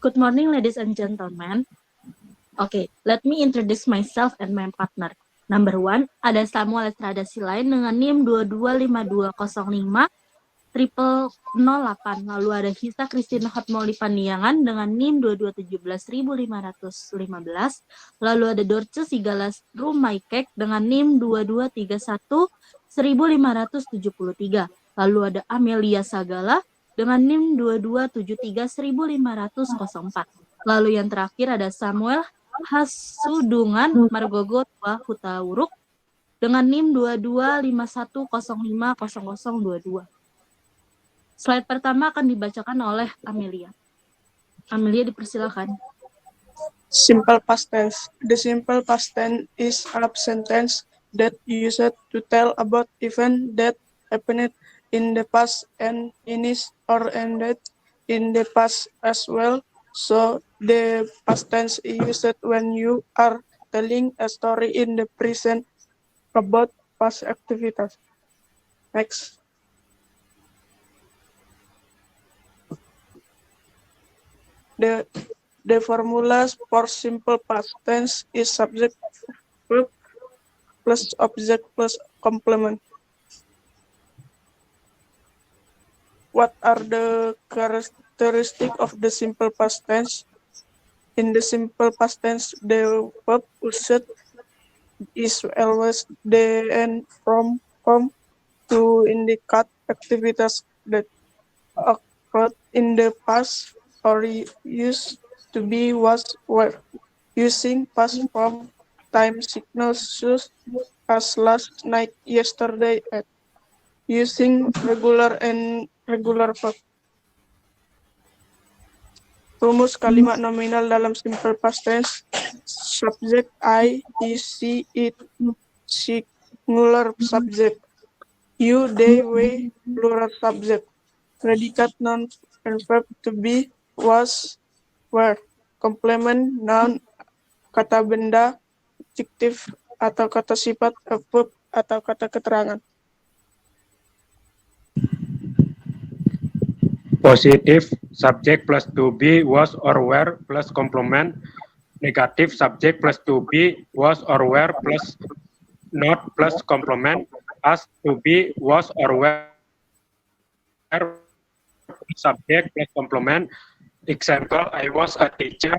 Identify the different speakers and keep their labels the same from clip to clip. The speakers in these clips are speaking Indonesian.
Speaker 1: Good morning, ladies and gentlemen. Okay, let me introduce myself and my partner. Number 1, ada Samuel Estrada Silain dengan NIM 225205 0008. Lalu ada Hisa Kristina Hotmoli Pandiangan dengan NIM 22175515. Lalu ada Dorce Sigalas Rumaikek dengan NIM 22311573. Lalu ada Amelia Sagala dengan NIM 22731504. Lalu yang terakhir ada Samuel Hasudungan Margogo Tua Hutauruk dengan NIM 2251050022. Slide pertama akan dibacakan oleh Amelia. Amelia, dipersilakan.
Speaker 2: Simple past tense. The simple past tense is a sentence that used to tell about event that happened in the past and finished or ended in the past as well. So the past tense is used when you are telling a story in the present about past activities. Next. The formulas for simple past tense is subject, verb, plus object plus complement. What are the characteristics of the simple past tense? In the simple past tense, the verb used is always the and from to indicate activities that occurred in the past or used to be was were. Using past form time signals such as last night, yesterday, at. Using regular and regular verb. Rumus kalimat nominal dalam simple past tense. Subject I, he, she, it, singular subject. You, they, we, plural subject. Predicate noun and verb to be, was, were. Complement noun, kata benda, adjektif atau kata sifat, verb atau kata keterangan.
Speaker 3: Positive subject plus to be, was or were plus complement. Negative subject plus to be, was or were plus not plus complement. As to be, was or were subject plus complement. Example, I was a teacher,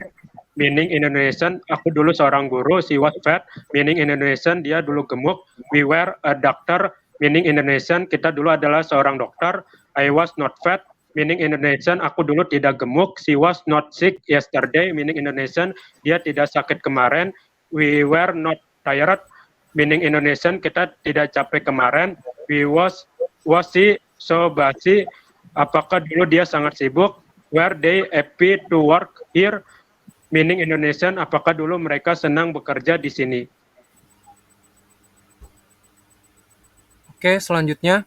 Speaker 3: meaning Indonesian. Aku dulu seorang guru. She was fat, meaning Indonesian. Dia dulu gemuk. We were a doctor, meaning Indonesian. Kita dulu adalah seorang dokter. I was not fat, meaning Indonesian. Aku dulu tidak gemuk. She was not sick yesterday, meaning Indonesian. Dia tidak sakit kemarin. We were not tired, meaning Indonesian. Kita tidak capek kemarin. Was she so busy? Apakah dulu dia sangat sibuk? Were they happy to work here, meaning Indonesian. Apakah dulu mereka senang bekerja di sini?
Speaker 4: Oke, selanjutnya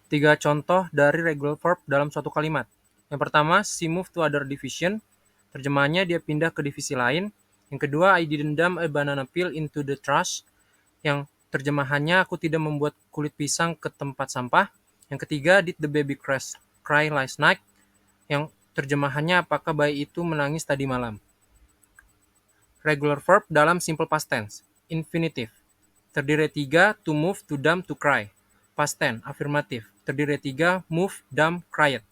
Speaker 4: 3 contoh dari regular verb dalam suatu kalimat. Yang pertama, she moved to other division. Terjemahannya dia pindah ke divisi lain. Yang kedua, I didn't dump a banana peel into the trash. Yang terjemahannya aku tidak membuat kulit pisang ke tempat sampah. Yang ketiga, did the baby cry last night? Yang terjemahannya apakah bayi itu menangis tadi malam? Regular verb dalam simple past tense. Infinitive. Terdiri 3, to move, to dump, to cry. Past tense, afirmatif. Terdiri 3, move, dump, cried.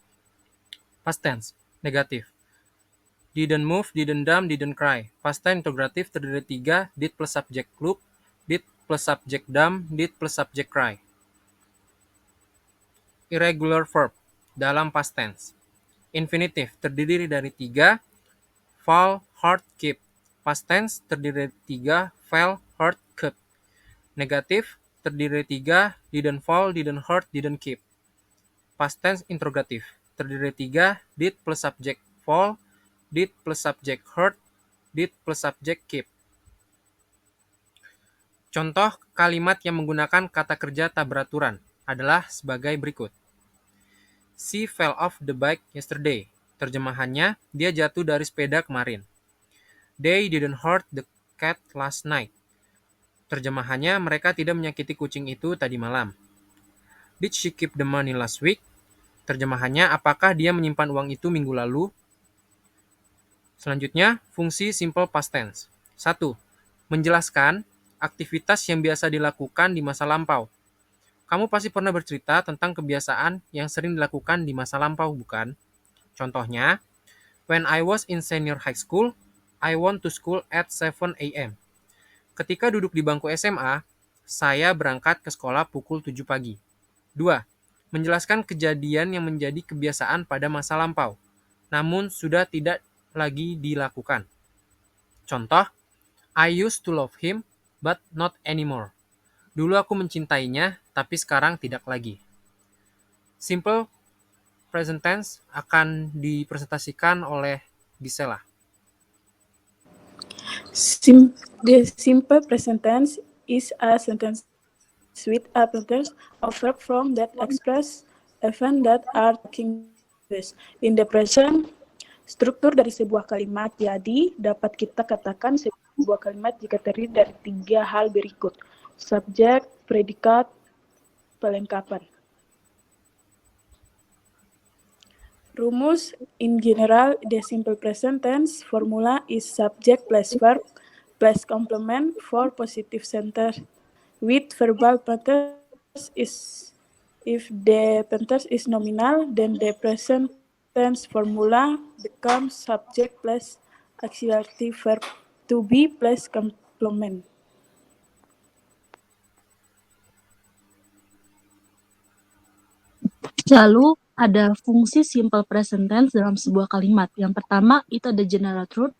Speaker 4: Past tense, negatif. Didn't move, didn't dump, didn't cry. Past tense, interrogatif. Terdiri 3, did plus subject look, did plus subject dump, did plus subject cry. Irregular verb dalam past tense. Infinitif terdiri dari 3, fall, heart, keep. Past tense terdiri dari 3, fell, hurt, kept. Negatif terdiri dari 3, didn't fall, didn't hurt, didn't keep. Past tense interrogatif terdiri dari 3, did plus subject fall, did plus subject hurt, did plus subject keep. Contoh kalimat yang menggunakan kata kerja tak beraturan adalah sebagai berikut. She fell off the bike yesterday. Terjemahannya, dia jatuh dari sepeda kemarin. They didn't hurt the cat last night. Terjemahannya, mereka tidak menyakiti kucing itu tadi malam. Did she keep the money last week? Terjemahannya, apakah dia menyimpan uang itu minggu lalu? Selanjutnya, fungsi simple past tense. 1. Menjelaskan aktivitas yang biasa dilakukan di masa lampau. Kamu pasti pernah bercerita tentang kebiasaan yang sering dilakukan di masa lampau, bukan? Contohnya, when I was in senior high school, I went to school at 7 a.m. Ketika duduk di bangku SMA, saya berangkat ke sekolah pukul 7 pagi. 2. Menjelaskan kejadian yang menjadi kebiasaan pada masa lampau, namun sudah tidak lagi dilakukan. Contoh, I used to love him, but not anymore. Dulu aku mencintainya, tapi sekarang tidak lagi. Simple present tense akan dipresentasikan oleh Gisela.
Speaker 5: The simple present tense is a sentence with a pattern of verb form that express events that are taking place. In the present, struktur dari sebuah kalimat jadi dapat kita katakan sebuah kalimat jika terdiri dari 3 hal berikut: subjek, predikat, pelengkapan. Rumus: in general, the simple present tense formula is subject plus verb plus complement for positive sentence with verbal participle is if the participle is nominal, then the present tense formula becomes subject plus auxiliary verb to be plus complement.
Speaker 1: Lalu ada fungsi simple present tense dalam sebuah kalimat. Yang pertama itu ada general truth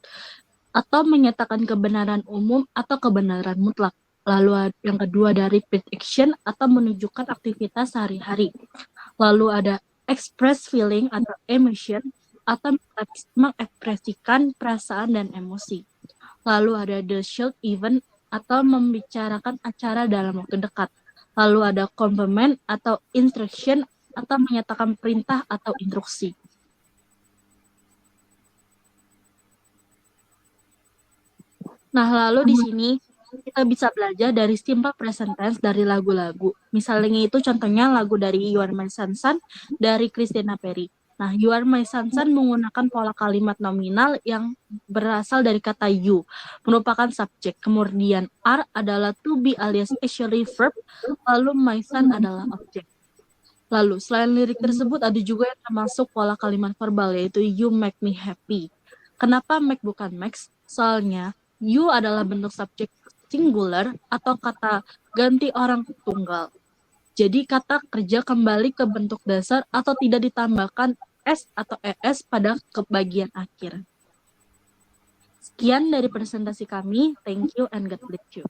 Speaker 1: atau menyatakan kebenaran umum atau kebenaran mutlak. Lalu yang kedua ada repeat action atau menunjukkan aktivitas sehari-hari. Lalu ada express feeling atau emotion atau mengekspresikan perasaan dan emosi. Lalu ada the short event atau membicarakan acara dalam waktu dekat. Lalu ada complement atau instruction atau menyatakan perintah atau instruksi. Nah, lalu di sini kita bisa belajar dari simple present tense dari lagu-lagu. Misalnya itu contohnya lagu dari You Are My Sunshine dari Christina Perri. Nah, You Are My Sunshine menggunakan pola kalimat nominal yang berasal dari kata you, merupakan subjek. Kemudian are adalah to be alias actually verb, lalu my son adalah objek. Lalu, selain lirik tersebut, ada juga yang termasuk pola kalimat verbal, yaitu you make me happy. Kenapa make bukan makes? Soalnya, you adalah bentuk subjek singular atau kata ganti orang tunggal. Jadi, kata kerja kembali ke bentuk dasar atau tidak ditambahkan s atau es pada bagian akhir. Sekian dari presentasi kami. Thank you and God bless you.